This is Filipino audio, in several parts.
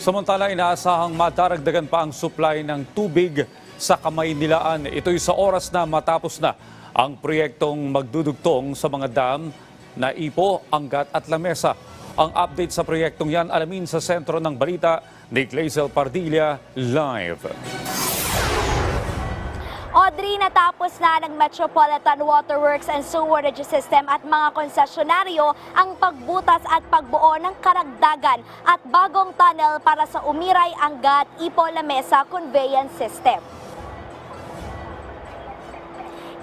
Samantala, inaasahang madaragdagan pa ang supply ng tubig sa Kamaynilaan. Ito'y sa oras na matapos na ang proyektong magdudugtong sa mga dam na Ipo, Angat at Lamesa. Ang update sa proyektong yan alamin sa sentro ng balita ni Clazel Pardilla live. Audrey, natapos na ng Metropolitan Waterworks and Sewerage System at mga konsesyonaryo ang pagbutas at pagbuo ng karagdagan at bagong tunnel para sa Umiray, Angat, Ipo, Lamesa Conveyance System.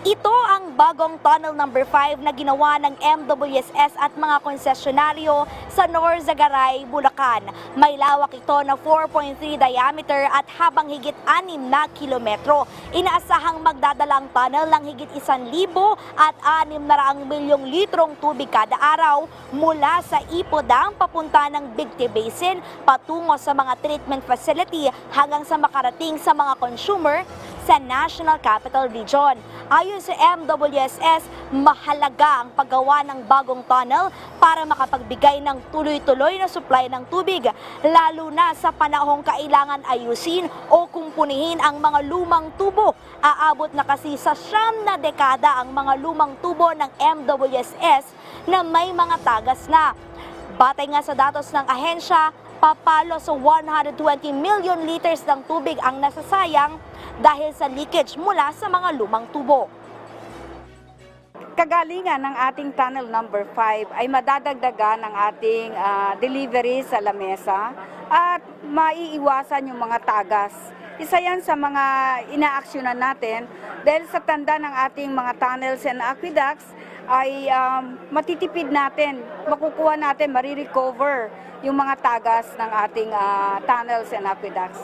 Ito ang bagong tunnel number 5 na ginawa ng MWSS at mga konsesyonaryo sa Norzagaray, Bulacan. May lawak ito na 4.3 diameter at habang higit 6 na kilometro. Inaasahang magdadala ang tunnel ng higit 1,000 at 600 milyong litrong tubig kada araw mula sa Ipo Dam papunta ng Bigti Basin patungo sa mga treatment facility hanggang sa makarating sa mga consumer sa National Capital Region. Ayon sa MWSS, mahalaga ang paggawa ng bagong tunnel para makapagbigay ng tuloy-tuloy na supply ng tubig, lalo na sa panahong kailangan ayusin o kumpunihin ang mga lumang tubo. Aabot na kasi sa 9 na dekada ang mga lumang tubo ng MWSS na may mga tagas na. Batay nga sa datos ng ahensya, papalo sa 120 million liters ng tubig ang nasasayang dahil sa leakage mula sa mga lumang tubo. Kagalingan ng ating tunnel number 5 ay madadagdagan ng ating delivery sa lamesa at maiiwasan yung mga tagas. Isa yan sa mga inaaksyonan natin dahil sa tanda ng ating mga tunnels and aqueducts ay matitipid natin, makukuha natin, marirecover yung mga tagas ng ating tunnels and aqueducts.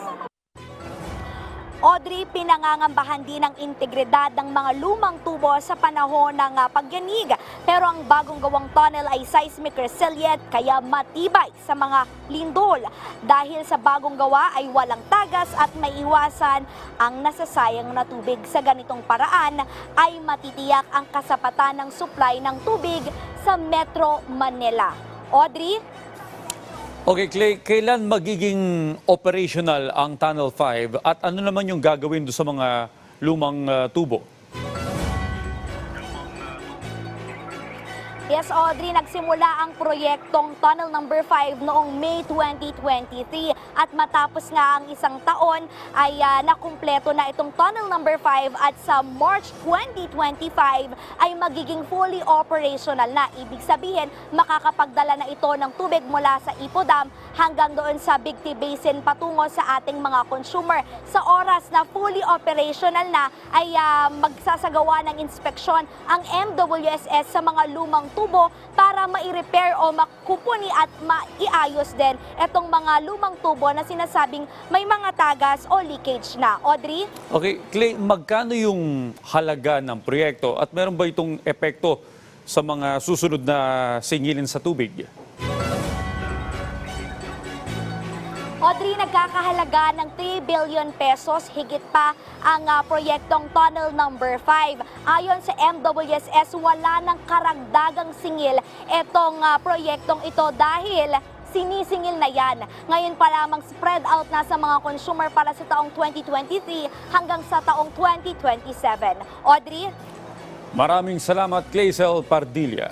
Audrey, pinangangambahan din ang integridad ng mga lumang tubo sa panahon ng pagyanig. Pero ang bagong gawang tunnel ay seismic resilient kaya matibay sa mga lindol. Dahil sa bagong gawa ay walang tagas at may iwasan ang nasasayang na tubig. Sa ganitong paraan ay matitiyak ang kasapatan ng supply ng tubig sa Metro Manila. Audrey? Okay, Clay, kailan magiging operational ang Tunnel 5 at ano naman yung gagawin doon sa mga lumang tubo? Yes, Audrey, nagsimula ang proyektong Tunnel number 5 noong May 2023 at matapos nga ang isang taon ay nakumpleto na itong Tunnel number 5 at sa March 2025 ay magiging fully operational na. Ibig sabihin, makakapagdala na ito ng tubig mula sa Ipo Dam hanggang doon sa Bigti Basin patungo sa ating mga consumer. Sa oras na fully operational na ay magsasagawa ng inspeksyon ang MWSS sa mga lumang tubo para mai-repair o makupuni at maiayos din itong mga lumang tubo na sinasabing may mga tagas o leakage na. Audrey? Okay, Clay, magkano yung halaga ng proyekto at meron ba itong epekto sa mga susunod na singilin sa tubig? Audrey, nagkakahalaga ng 3 billion pesos, higit pa ang proyektong Tunnel number 5. Ayon sa MWSS, wala ng karagdagang singil itong proyektong ito dahil sinisingil na yan. Ngayon pa lamang spread out na sa mga consumer para sa taong 2023 hanggang sa taong 2027. Audrey? Maraming salamat, Clazel Pardilla.